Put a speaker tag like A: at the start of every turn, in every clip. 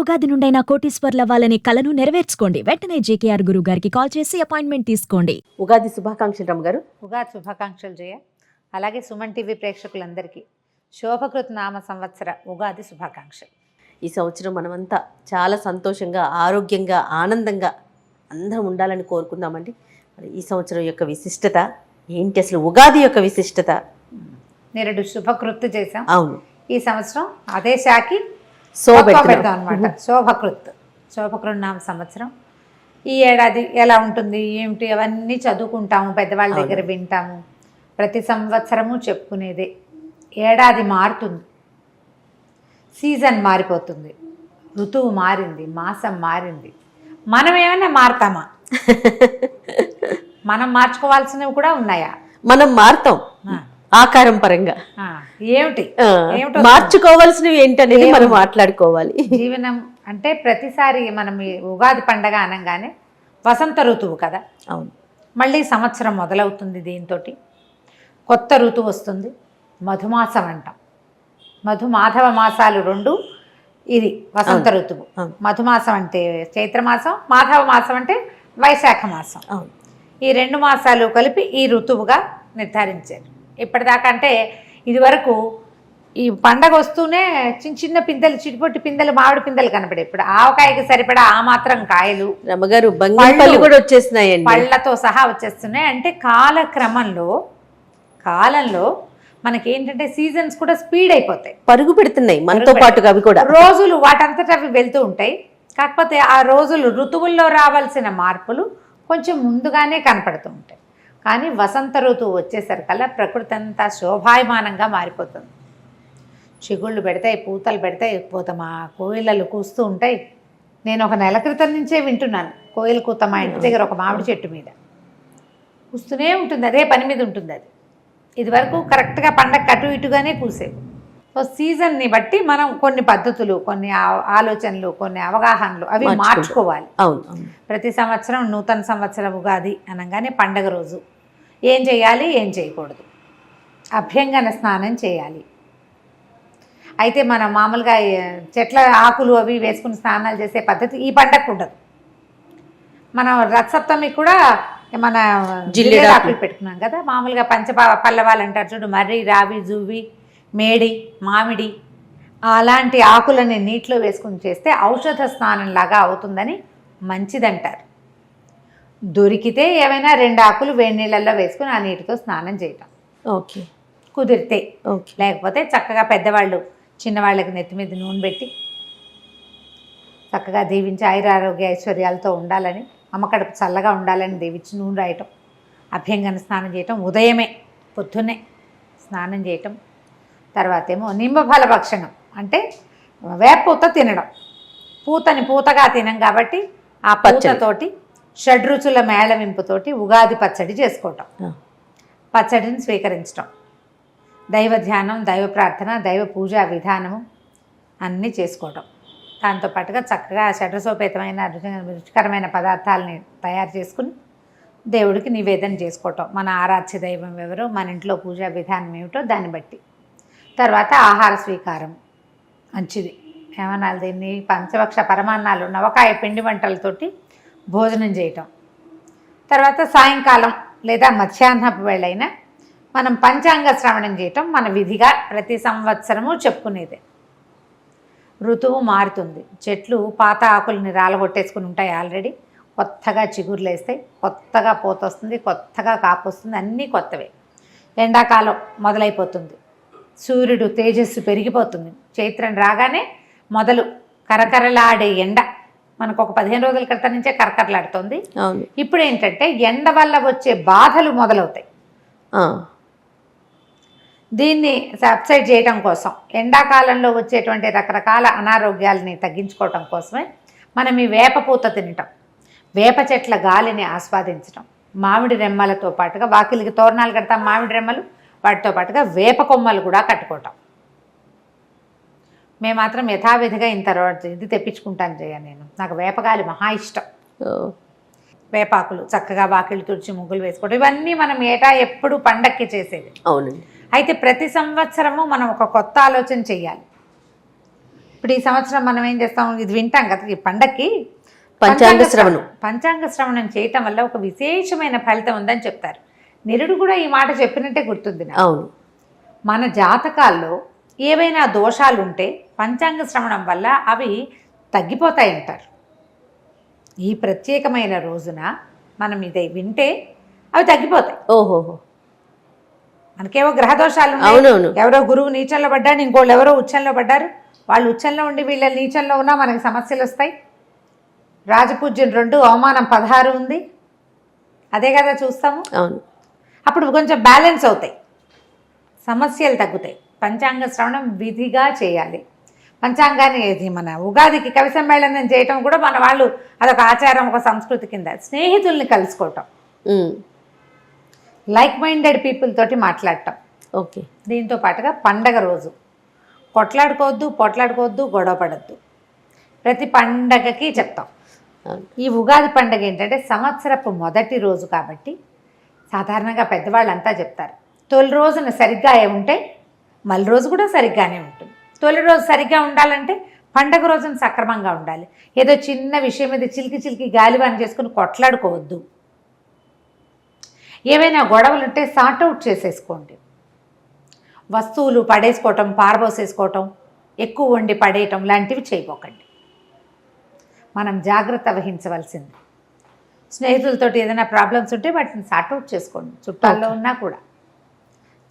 A: ఉగాది నుండైనా కోటీశ్వర్లవ్వాలనే కలను నెరవేర్చుకోండి. వెంటనే జేకేఆర్ గురువు గారికి కాల్ చేసి అపాయింట్మెంట్ తీసుకోండి.
B: ఉగాది శుభాకాంక్షలు రమ్మ గారు.
C: ఉగాది శుభాకాంక్షలు జయ. అలాగే సుమన్ టీవీ ప్రేక్షకులందరికీ శోభకృత్ నామ సంవత్సర ఉగాది శుభాకాంక్షలు.
B: ఈ సంవత్సరం మనమంతా చాలా సంతోషంగా, ఆరోగ్యంగా, ఆనందంగా అందరం ఉండాలని కోరుకుందామండి. మరి ఈ సంవత్సరం యొక్క విశిష్టత ఏంటి, అసలు ఉగాది యొక్క విశిష్టత?
C: నేరుడు శుభకృత్ చేసాం.
B: అవును,
C: ఈ సంవత్సరం అదే శాఖి పెడతాం అనమాట. శోభకృత్ నామ సంవత్సరం. ఈ ఏడాది ఎలా ఉంటుంది ఏమిటి అవన్నీ చదువుకుంటాము, పెద్దవాళ్ళ దగ్గర వింటాము. ప్రతి సంవత్సరము చెప్పుకునేదే. ఏడాది మారుతుంది, సీజన్ మారిపోతుంది, ఋతువు మారింది, మాసం మారింది. మనం ఏమైనా మారుతామా? మనం మార్చుకోవాల్సినవి కూడా ఉన్నాయా? మనం
B: మారుతాం ఆకారం పరంగా.
C: ఏమిటి
B: మార్చుకోవాల్సినవి ఏంటనేది మనం మాట్లాడుకోవాలి.
C: జీవనం అంటే ప్రతిసారి మనం ఈ ఉగాది పండగ అనగానే వసంత ఋతువు కదా.
B: అవును,
C: మళ్ళీ సంవత్సరం మొదలవుతుంది. దీంతో కొత్త ఋతువు వస్తుంది. మధుమాసం అంటాం. మధుమాధవ మాసాలు రెండు. ఇది వసంత ఋతువు. మధుమాసం అంటే చైత్రమాసం, మాధవ మాసం అంటే వైశాఖ మాసం. ఈ రెండు మాసాలు కలిపి ఈ ఋతువుగా నిర్ధారించారు. ఇప్పటిదాకా అంటే ఇది వరకు ఈ పండగ వస్తూనే చిన్న చిన్న పిందెలు, చిటిపొట్టి పిందెలు, మామిడి పిందెలు కనపడే. ఇప్పుడు ఆవకాయకి సరిపడా ఆ మాత్రం కాయలు,
B: రమ్మగారు బంగాళపళ్ళు కూడా వచ్చేస్తున్నాయి,
C: పళ్ళతో సహా వచ్చేస్తున్నాయి. అంటే కాలంలో మనకేంటంటే సీజన్స్ కూడా స్పీడ్ అయిపోతాయి,
B: పరుగు పెడుతున్నాయి మనతో పాటుగా. అవి కూడా
C: రోజులు వాటంతట అవి వెళ్తూ ఉంటాయి. కాకపోతే ఆ రోజులు ఋతువుల్లో రావాల్సిన మార్పులు కొంచెం ముందుగానే కనపడుతూ ఉంటాయి. కానీ వసంత ఋతువు వచ్చేసరికల్లా ప్రకృతి అంతా శోభాయమానంగా మారిపోతుంది. చిగుళ్ళు పెడతాయి, పూతలు పెడతాయి, మా కోయిలలు కూస్తూ ఉంటాయి. నేను ఒక నెల క్రితం నుంచే వింటున్నాను కోయిల కూత. మా ఇంటి దగ్గర ఒక మామిడి చెట్టు మీద కూస్తూనే ఉంటుంది, అదే పని మీద ఉంటుంది అది. ఇది వరకు కరెక్ట్గా పండగ అటు ఇటుగానే కూసేవి. సో సీజన్ని బట్టి మనం కొన్ని పద్ధతులు, కొన్ని ఆలోచనలు, కొన్ని అవగాహనలు అవి మార్చుకోవాలి. ప్రతి సంవత్సరం నూతన సంవత్సరం ఉగాది అనగానే పండగ రోజు ఏం చేయాలి, ఏం చేయకూడదు. అభ్యంగన స్నానం చేయాలి. అయితే మనం మామూలుగా చెట్ల ఆకులు అవి వేసుకుని స్నానాలు చేసే పద్ధతి ఈ పండగకు ఉండదు. మనం రథసప్తమికి కూడా మన జిల్లేడు ఆకులు పెట్టుకున్నాం కదా. మామూలుగా పల్లవాలు అంటారు చూడు, మర్రి, రావి, జువ్వి, మేడి, మామిడి అలాంటి ఆకులని నీటిలో వేసుకుని చేస్తే ఔషధ స్నానం లాగా అవుతుందని మంచిదంటారు. దొరికితే ఏమైనా 2 ఆకులు వేడి నీళ్ళల్లో వేసుకుని ఆ నీటితో స్నానం చేయటం
B: ఓకే,
C: కుదిరితే. లేకపోతే చక్కగా పెద్దవాళ్ళు చిన్నవాళ్ళకి నెత్తి మీద నూనె పెట్టి చక్కగా దీవించి ఆయురారోగ్య ఐశ్వర్యాలతో ఉండాలని, అమ్మకడుపు చల్లగా ఉండాలని దీవించి నూనె రాయటం, అభ్యంగన స్నానం చేయటం, ఉదయమే పొద్దున్నే స్నానం చేయటం. తర్వాత ఏమో నింబఫల భక్షణం అంటే వేపూత తినడం. పూతని పూతగా తినం కాబట్టి ఆ పూతతోటి షడ్రుచుల మేళవింపుతోటి ఉగాది పచ్చడి చేసుకోవటం, పచ్చడిని స్వీకరించటం, దైవ ధ్యానం, దైవ ప్రార్థన, దైవ పూజా విధానము అన్నీ చేసుకోవటం. దాంతోపాటుగా చక్కగా షడ్రసోపేతమైన రుచికరమైన పదార్థాలని తయారు చేసుకుని దేవుడికి నివేదన చేసుకోవటం. మన ఆరాధ్య దైవం ఎవరో, మన ఇంట్లో పూజా విధానం ఏమిటో దాన్ని బట్టి. తర్వాత ఆహార స్వీకారం మంచిది. ఏమనాలి దీన్ని, పంచభక్ష పరమాన్నాలు, నవకాయ పిండి వంటలతోటి భోజనం చేయటం. తర్వాత సాయంకాలం లేదా మధ్యాహ్నపు వేళైనా మనం పంచాంగ శ్రవణం చేయటం మన విధిగా ప్రతి సంవత్సరము చెప్పుకునేదే. ఋతువు మారుతుంది. చెట్లు పాత ఆకుల్ని రాలగొట్టేసుకుని ఉంటాయి ఆల్రెడీ. కొత్తగా చిగుర్లు వేస్తాయి, కొత్తగా పూత వస్తుంది, కొత్తగా కాపు వస్తుంది, అన్నీ కొత్తవే. ఎండాకాలం మొదలైపోతుంది. సూర్యుడు తేజస్సు పెరిగిపోతుంది. చైత్రం రాగానే మొదలు కరకరలాడే ఎండ మనకు ఒక 15 రోజుల క్రితం నుంచే కరకరలాడుతుంది. ఇప్పుడు ఏంటంటే ఎండ వల్ల వచ్చే బాధలు మొదలవుతాయి. దీన్ని సబ్సైడ్ చేయడం కోసం, ఎండాకాలంలో వచ్చేటువంటి రకరకాల అనారోగ్యాలని తగ్గించుకోవటం కోసమే మనం ఈ వేప పూత తినటం, వేప చెట్ల గాలిని ఆస్వాదించటం, మామిడి రెమ్మలతో పాటుగా వాకిలికి తోరణాలు కడతాం, మామిడి రెమ్మలు, వాటితో పాటుగా వేప కొమ్మలు కూడా కట్టుకోవటం. మేము మాత్రం యథావిధిగా ఇంత ఇది తెప్పించుకుంటాను నేను. నాకు వేపగాలి మహా ఇష్టం. వేపాకులు చక్కగా వాకిళ్ళు తుడిచి ముగ్గులు వేసుకోవడం, ఇవన్నీ మనం ఏటా ఎప్పుడు పండక్కి చేసేది.
B: అవునండి.
C: అయితే ప్రతి సంవత్సరము మనం ఒక కొత్త ఆలోచన చెయ్యాలి. ఇప్పుడు ఈ సంవత్సరం మనం ఏం చేస్తాం, ఇది వింటాం కదా ఈ పండక్కి,
B: పంచాంగ శ్రవణం.
C: పంచాంగ శ్రవణం చేయటం వల్ల ఒక విశేషమైన ఫలితం ఉందని చెప్తారు. నిరుడు కూడా ఈ మాట చెప్పినట్టే గుర్తుంది నాకు.
B: అవును.
C: మన జాతకాల్లో ఏవైనా దోషాలు ఉంటే పంచాంగ శ్రవణం వల్ల అవి తగ్గిపోతాయి అంటారు. ఈ ప్రత్యేకమైన రోజున మనం ఇది వింటే అవి తగ్గిపోతాయి.
B: ఓహోహో.
C: మనకేవో గ్రహ దోషాలు ఉన్నాయి.
B: అవునవును.
C: ఎవరో గురువు నీచంలో పడ్డాడు, ఇంకోళ్ళు ఎవరో ఉచ్చంలో పడ్డారు. వాళ్ళు ఉచ్చంలో ఉండి వీళ్ళ నీచంలో ఉన్నా మనకి సమస్యలు వస్తాయి. రాజపూజ్యం 2, అవమానం 16 ఉంది. అదే కదా చూస్తాము.
B: అవును.
C: అప్పుడు కొంచెం బ్యాలెన్స్ అవుతాయి, సమస్యలు తగ్గుతాయి. పంచాంగ శ్రవణం విధిగా చేయాలి. పంచాంగాన్ని ఇది మన ఉగాదికి కవి సమ్మేళనం చేయటం కూడా మన వాళ్ళు అదొక ఆచారం, ఒక సంస్కృతి కింద. స్నేహితుల్ని కలుసుకోవటం, లైక్ మైండెడ్ పీపుల్ తోటి మాట్లాడటం.
B: ఓకే.
C: దీంతో పాటుగా పండగ రోజు పొట్లాడుకోవద్దు, గొడవ పడద్దు. ప్రతి పండగకి చెప్తాం. ఈ ఉగాది పండగ ఏంటంటే సంవత్సరపు మొదటి రోజు కాబట్టి సాధారణంగా పెద్దవాళ్ళంతా చెప్తారు, తొలి రోజున సరిగ్గా ఉంటే మళ్ళీ రోజు కూడా సరిగ్గానే ఉంటుంది. తొలి రోజు సరిగ్గా ఉండాలంటే పండగ రోజున సక్రమంగా ఉండాలి. ఏదో చిన్న విషయం మీద చిలికి గాలివాన్ చేసుకుని కొట్లాడుకోవద్దు. ఏవైనా గొడవలు ఉంటే సార్ట్అవుట్ చేసేసుకోండి. వస్తువులు పడేసుకోవటం, పారబోసేసుకోవటం, ఎక్కువ వండి పడేయటం లాంటివి చేయబోకండి. మనం జాగ్రత్త వహించవలసింది. స్నేహితులతోటి ఏదైనా ప్రాబ్లమ్స్ ఉంటే వాటిని సార్ట్అవుట్ చేసుకోండి. చుట్టాల్లో ఉన్నా కూడా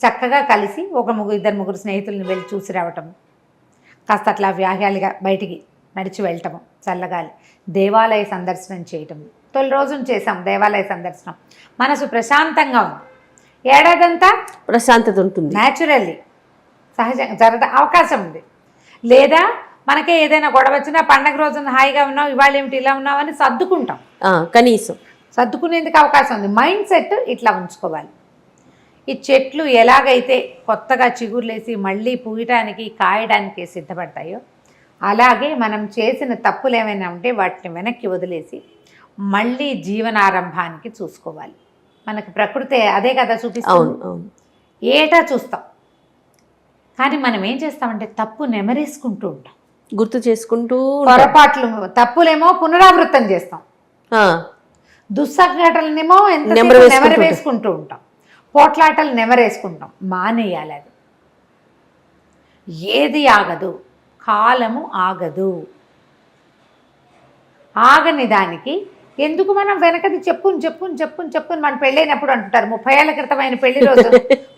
C: చక్కగా కలిసి ఒక ఇద్దరు ముగ్గురు స్నేహితులను వెళ్ళి చూసి రావటం, కాస్త అట్లా వ్యాహ్యాలుగా బయటికి నడిచి వెళ్ళటము, చల్లగాలి, దేవాలయ సందర్శనం చేయటం. తొలి రోజున చేసాం దేవాలయ సందర్శనం, మనసు ప్రశాంతంగా ఉంది. ఏడాదంతా
B: ప్రశాంతత ఉంటుంది,
C: న్యాచురల్లీ సహజంగా జరగ అవకాశం ఉంది. లేదా మనకే ఏదైనా గొడవ వచ్చినా పండగ రోజున హాయిగా ఉన్నావు, ఇవాళ ఏమిటి ఇలా ఉన్నావు అని సర్దుకుంటాం.
B: కనీసం
C: సర్దుకునేందుకు అవకాశం ఉంది. మైండ్ సెట్ ఇట్లా ఉంచుకోవాలి. ఈ చెట్లు ఎలాగైతే కొత్తగా చిగుర్లేసి మళ్ళీ పూయటానికి కాయడానికి సిద్ధపడతాయో అలాగే మనం చేసిన తప్పులు ఏమైనా ఉంటే వాటిని వెనక్కి వదిలేసి మళ్ళీ జీవనారంభానికి చూసుకోవాలి. మనకు ప్రకృతి అదే కదా చూపిస్తుంది. ఏటా చూస్తాం, కానీ మనం ఏం చేస్తామంటే తప్పు నెమరేసుకుంటూ ఉంటాం,
B: గుర్తు చేసుకుంటూ
C: పొరపాట్లు తప్పులేమో పునరావృతం చేస్తాం, దుస్సంఘటనలేమో ఎంత నెమరేసుకుంటూ ఉంటాం, పోట్లాటలు నెమరేసుకుంటాం. మానేయాలి. అది ఏది ఆగదు, కాలము ఆగదు. ఆగని దానికి ఎందుకు మనం వెనకది చెప్పుని మనం పెళ్ళైనప్పుడు అంటుంటారు 30 ఏళ్ల క్రితం అయిన పెళ్లి రోజు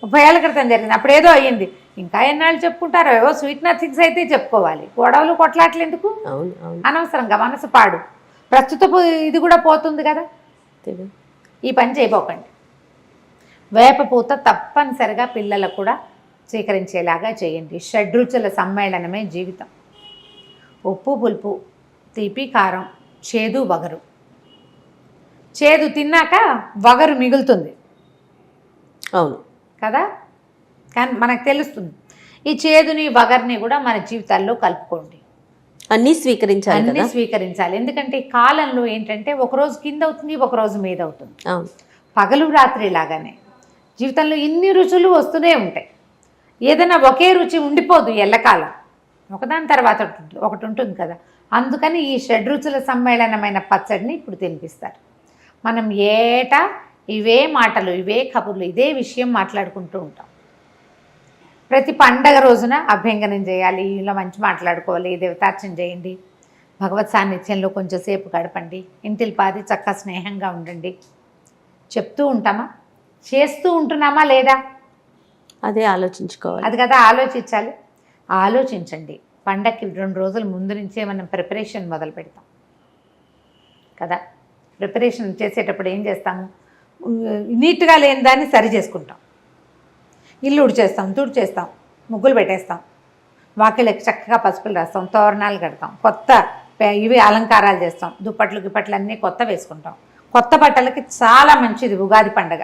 C: 30 ఏళ్ల క్రితం జరిగింది, అప్పుడు ఏదో అయ్యింది, ఇంకా ఎన్నాళ్ళు చెప్పుకుంటారో. ఏవో స్వీట్ నథింగ్స్ అయితే చెప్పుకోవాలి. గొడవలు కొట్లాట్లు ఎందుకు అనవసరంగా, మనసు పాడు. ప్రస్తుతపు ఇది కూడా పోతుంది కదా. ఈ పని చేయబోకండి. వేపపూత తప్పనిసరిగా పిల్లలకు కూడా స్వీకరించేలాగా చేయండి. షడ్రుచుల సమ్మేళనమే జీవితం. ఉప్పు పులుపు, తీపి కారం, చేదు వగరు. చేదు తిన్నాక వగరు మిగులుతుంది.
B: అవును
C: కదా, కానీ మనకు తెలుస్తుంది. ఈ చేదుని వగర్ని కూడా మన జీవితాల్లో కలుపుకోండి.
B: అన్నీ స్వీకరించాలి.
C: ఎందుకంటే ఈ కాలంలో ఏంటంటే ఒకరోజు కింద అవుతుంది, ఒకరోజు మీద అవుతుంది.
B: అవును.
C: పగలు రాత్రి లాగానే జీవితంలో ఇన్ని రుచులు వస్తూనే ఉంటాయి. ఏదైనా ఒకే రుచి ఉండిపోదు ఎల్లకాలం, ఒకదాని తర్వాత ఒకటి ఉంటుంది కదా. అందుకని ఈ షడ్రుచుల సమ్మేళనమైన పచ్చడిని ఇప్పుడు తినిపిస్తారు. మనం ఏటా ఇవే మాటలు, ఇవే కబుర్లు, ఇదే విషయం మాట్లాడుకుంటూ ఉంటాం. ప్రతి పండగ రోజున అభ్యంగనం చేయాలి, ఇలా మంచి మాట్లాడుకోవాలి, దేవతార్చన చేయండి, భగవత్ సాన్నిధ్యంలో కొంచెంసేపు గడపండి, ఇంటిల్ పాది చక్కగా స్నేహంగా ఉండండి. చెప్తూ ఉంటామా, చేస్తూ ఉంటున్నామా లేదా,
B: అదే ఆలోచించుకోవాలి.
C: అది కదా ఆలోచించాలి. ఆలోచించండి. పండగకి 2 రోజుల ముందు నుంచే మనం ప్రిపరేషన్ మొదలు పెడతాం కదా. ప్రిపరేషన్ చేసేటప్పుడు ఏం చేస్తాము, నీట్గా లేని దాన్ని సరి చేసుకుంటాం. ఇల్లు ఉడిచేస్తాం, తుడిచేస్తాం, ముగ్గులు పెట్టేస్తాం, వాకిళ్ళకి చక్కగా పసుపులు రాస్తాం, తోరణాలు కడతాం, కొత్త ఇవి అలంకారాలు చేస్తాం, దుప్పట్లు గిప్పట్లు అన్నీ కొత్త వేసుకుంటాం. కొత్త బట్టలకి చాలా మంచిది ఉగాది పండగ.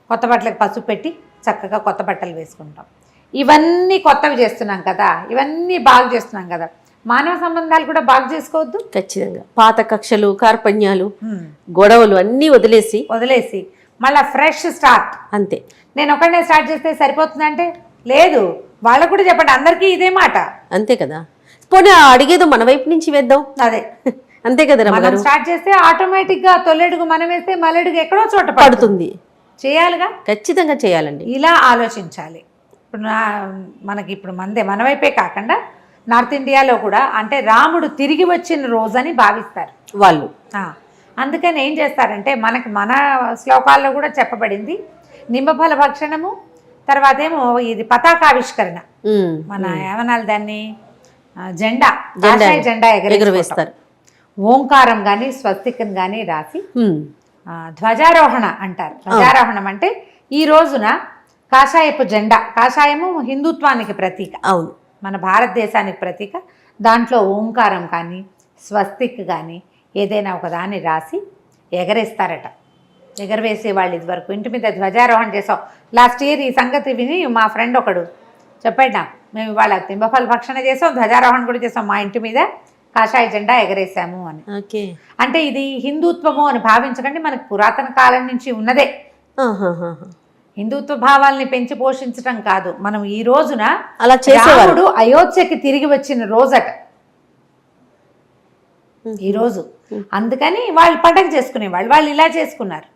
C: కొత్త బట్టలకి పసుపు పెట్టి చక్కగా కొత్త బట్టలు వేసుకుంటాం. ఇవన్నీ కొత్తవి చేస్తున్నాం కదా, ఇవన్నీ బాగు చేస్తున్నాం కదా. మానవ సంబంధాలు కూడా బాగు చేసుకోవద్దు.
B: ఖచ్చితంగా పాత కక్షలు, కార్పణ్యాలు, గొడవలు అన్నీ వదిలేసి
C: మళ్ళీ ఫ్రెష్ స్టార్ట్.
B: అంతే.
C: నేను ఒకనే స్టార్ట్ చేస్తే సరిపోతుందంటే లేదు, వాళ్ళకు కూడా చెప్పండి, అందరికీ ఇదే మాట.
B: అంతే కదా. పోనీ అడిగేదో మన వైపు నుంచి వేద్దాం.
C: అదే
B: అంతే కదా
C: మనం
B: రమ్మగారు.
C: స్టార్ట్ చేస్తే ఆటోమేటిక్ గా తొలెడుగు మనం వేస్తే మలెడుగు ఎక్కడో చోట పడుతుంది.
B: పడుతుంది.
C: చేయాలిగా,
B: ఖచ్చితంగా చేయాలండి.
C: ఇలా ఆలోచించాలి. ఇప్పుడు మనకి ఇప్పుడు మన వైపే కాకుండా నార్త్ ఇండియాలో కూడా అంటే రాముడు తిరిగి వచ్చిన రోజని భావిస్తారు
B: వాళ్ళు.
C: అందుకని ఏం చేస్తారంటే మన శ్లోకాల్లో కూడా చెప్పబడింది నింబఫల భక్షణము, తర్వాత ఏమో ఇది పతాకావిష్కరణ. మన ఏమనాలి దాన్ని, జెండా ఎగరవేస్తారు. ఓంకారం కానీ స్వస్తికం కానీ రాసి ధ్వజారోహణ అంటారు. ధ్వజారోహణం అంటే ఈ రోజున కాషాయపు జెండా, కాషాయము హిందుత్వానికి ప్రతీక, అవును, మన భారతదేశానికి ప్రతీక. దాంట్లో ఓంకారం కానీ స్వస్తిక్ కానీ ఏదైనా ఒక దాన్ని రాసి ఎగరేస్తారట. ఎగరవేసే వాళ్ళు ఇదివరకు ఇంటి మీద ధ్వజారోహణ చేసాం. లాస్ట్ ఇయర్ ఈ సంగతి విని మా ఫ్రెండ్ ఒకడు చెప్పాడు నాకు, మేము ఇవాళ తింబఫల భక్షణ చేసాం, ధ్వజారోహణ కూడా చేసాం, మా ఇంటి మీద కాషాయ జెండా ఎగరేసాము అని. అంటే ఇది హిందుత్వము అని భావించకండి, మనకు పురాతన కాలం నుంచి ఉన్నదే. హిందుత్వ భావాల్ని పెంచి పోషించటం కాదు. మనం ఈ రోజున అలా రాముడు అయోధ్యకి తిరిగి వచ్చిన రోజట ఈ రోజు. అందుకని వాళ్ళు పండగ చేసుకునేవాళ్ళు, వాళ్ళు ఇలా చేసుకున్నారు.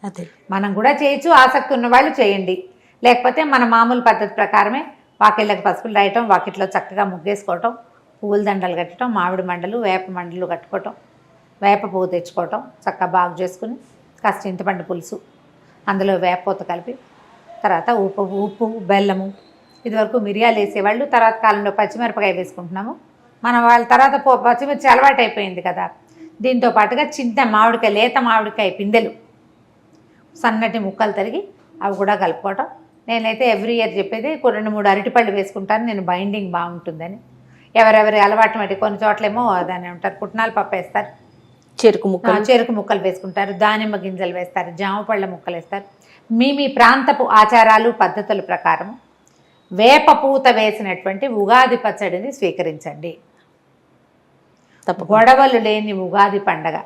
C: అదే మనం కూడా చేయొచ్చు, ఆసక్తి ఉన్న వాళ్ళు చేయండి. లేకపోతే మన మామూలు పద్ధతి ప్రకారమే వాకిళ్ళకి పసుపులు రాయటం, వాకిట్లో చక్కగా ముగ్గేసుకోవటం, పువ్వుల దండలు కట్టడం, మామిడి మండలు వేప మండలు కట్టుకోవటం, వేప పువ్వు తెచ్చుకోవటం, చక్కగా బాగు చేసుకుని కాస్త చింతపండు పులుసు, అందులో వేపపోత కలిపి, తర్వాత ఉప్పు బెల్లము, ఇదివరకు మిరియాలు వేసేవాళ్ళు, తర్వాత కాలంలో పచ్చిమిరపకాయ వేసుకుంటున్నాము మనం. వాళ్ళ తర్వాత పచ్చిమిర్చి అలవాటు అయిపోయింది కదా. దీంతో పాటుగా చిన్న మామిడికాయ, లేత మామిడికాయ పిందెలు సన్నటి ముక్కలు తరిగి అవి కూడా కలుపుకోవటం. నేనైతే ఎవ్రీ ఇయర్ చెప్పేది 2-3 అరటిపళ్ళు వేసుకుంటాను, నేను బైండింగ్ బాగుంటుందని. ఎవరెవరి అలవాటు మట్టి, కొన్ని చోట్లేమో దాన్ని ఏమంటారు పుట్నాల పప్పు వేస్తారు, చెరుకు ముక్కలు వేసుకుంటారు, దానిమ్మ గింజలు వేస్తారు, జామ పళ్ళ ముక్కలు వేస్తారు. మీ ప్రాంతపు ఆచారాలు పద్ధతుల ప్రకారం వేప పూత వేసినటువంటి ఉగాది పచ్చడిని స్వీకరించండి. గొడవలు లేని ఉగాది పండగ,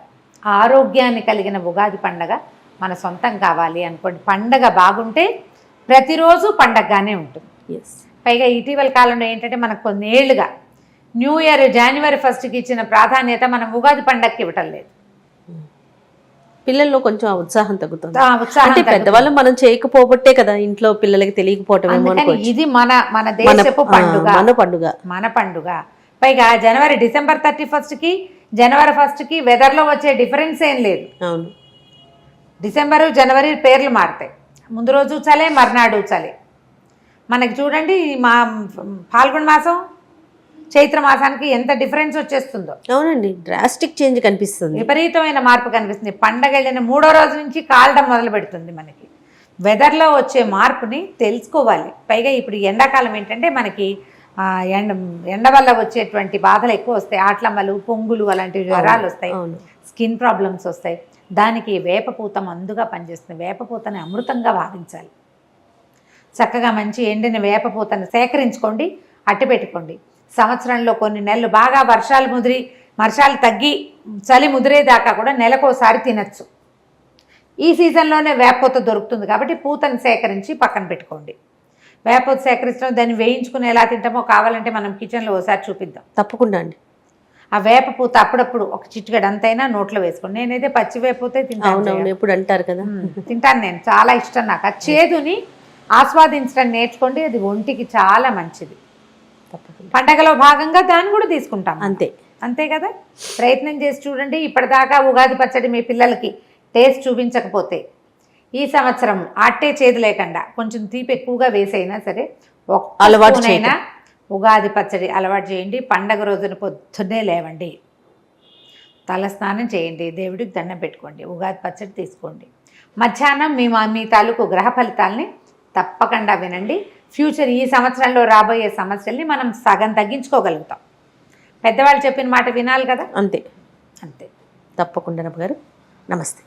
C: ఆరోగ్యాన్ని కలిగిన ఉగాది పండగ మన సొంతం కావాలి అనుకోండి. పండగ బాగుంటే ప్రతిరోజు పండగగానే ఉంటుంది. పైగా ఇటీవల కాలంలో ఏంటంటే మనకు కొన్ని ఏళ్ళుగా న్యూ ఇయర్ January 1st ఇచ్చిన ప్రాధాన్యత మనం ఉగాది పండగకి ఇవ్వటం లేదు.
B: పిల్లల్లో కొంచెం ఉత్సాహం తగ్గుతుంది. అంటే పెద్దవాళ్ళు మనం చేయకపోబట్టే కదా ఇంట్లో పిల్లలకి తెలియకపోవటం.
C: ఇది మన దేశపు పండుగ, మన పండుగ. పైగా December 31st January 1st వెదర్లో వచ్చే డిఫరెన్స్ ఏం లేదు.
B: అవును,
C: డిసెంబరు జనవరి పేర్లు మారుతాయి. ముందు రోజు చలే, మర్నాడు చలే. మనకి చూడండి మా ఫాల్గుణ మాసం చైత్ర మాసానికి ఎంత డిఫరెన్స్ వచ్చేస్తుందో.
B: అవునండి, డ్రాస్టిక్ చేంజ్ కనిపిస్తుంది,
C: విపరీతమైన మార్పు కనిపిస్తుంది. పండగ వెళ్ళిన 3వ రోజు నుంచి కాలడం మొదలు పెడుతుంది. మనకి వెదర్లో వచ్చే మార్పుని తెలుసుకోవాలి. పైగా ఇప్పుడు ఎండాకాలం ఏంటంటే మనకి ఎండ వల్ల వచ్చేటువంటి బాధలు ఎక్కువ వస్తాయి. ఆట్లమ్మలు, పొంగులు, అలాంటి జ్వరాలు వస్తాయి, స్కిన్ ప్రాబ్లమ్స్ వస్తాయి. దానికి వేపపూత మందుగా పనిచేస్తుంది. వేపపూతని అమృతంగా భావించాలి. చక్కగా మంచి ఎండిన వేపపూతను సేకరించుకోండి, అట్టి పెట్టుకోండి. సంవత్సరంలో కొన్ని నెలలు బాగా వర్షాలు తగ్గి చలి ముదిరేదాకా కూడా నెలకోసారి తినచ్చు. ఈ సీజన్లోనే వేపపూత దొరుకుతుంది కాబట్టి పూతను సేకరించి పక్కన పెట్టుకోండి. వేపపూత సేకరించడం, దాన్ని వేయించుకుని ఎలా తింటామో కావాలంటే మనం కిచెన్లో ఒకసారి చూపిద్దాం.
B: తప్పకుండా అండి.
C: ఆ వేపపూత అప్పుడప్పుడు ఒక చిటికెడు అంతైనా నోట్లో వేసుకోండి. నేనైతే పచ్చి వేపూతే తింటాను.
B: ఎప్పుడు అంటారు కదా,
C: తింటాను నేను, చాలా ఇష్టం నాకు. ఆ చేదుని ఆస్వాదించడం నేర్చుకోండి, అది ఒంటికి చాలా మంచిది. పండగలో భాగంగా దాన్ని కూడా తీసుకుంటాం. అంతే కదా, ప్రయత్నం చేసి చూడండి. ఇప్పటిదాకా ఉగాది పచ్చడి మీ పిల్లలకి టేస్ట్ చూపించకపోతే ఈ సంవత్సరం అట్టే చేదు లేకుండా కొంచెం తీపి ఎక్కువగా వేసైనా సరే అలవాటునైనా ఉగాది పచ్చడి అలవాటు చేయండి. పండగ రోజున పొద్దున్నే లేవండి, తల స్నానం చేయండి, దేవుడికి దండం పెట్టుకోండి, ఉగాది పచ్చడి తీసుకోండి. మధ్యాహ్నం మీ తాలూకు గ్రహ ఫలితాలని తప్పకుండా వినండి. ఫ్యూచర్ ఈ సంవత్సరంలో రాబోయే సమస్యల్ని మనం సగం తగ్గించుకోగలుగుతాం. పెద్దవాళ్ళు చెప్పిన మాట వినాలి కదా.
B: అంతే. తప్పకుండా గారు. నమస్తే.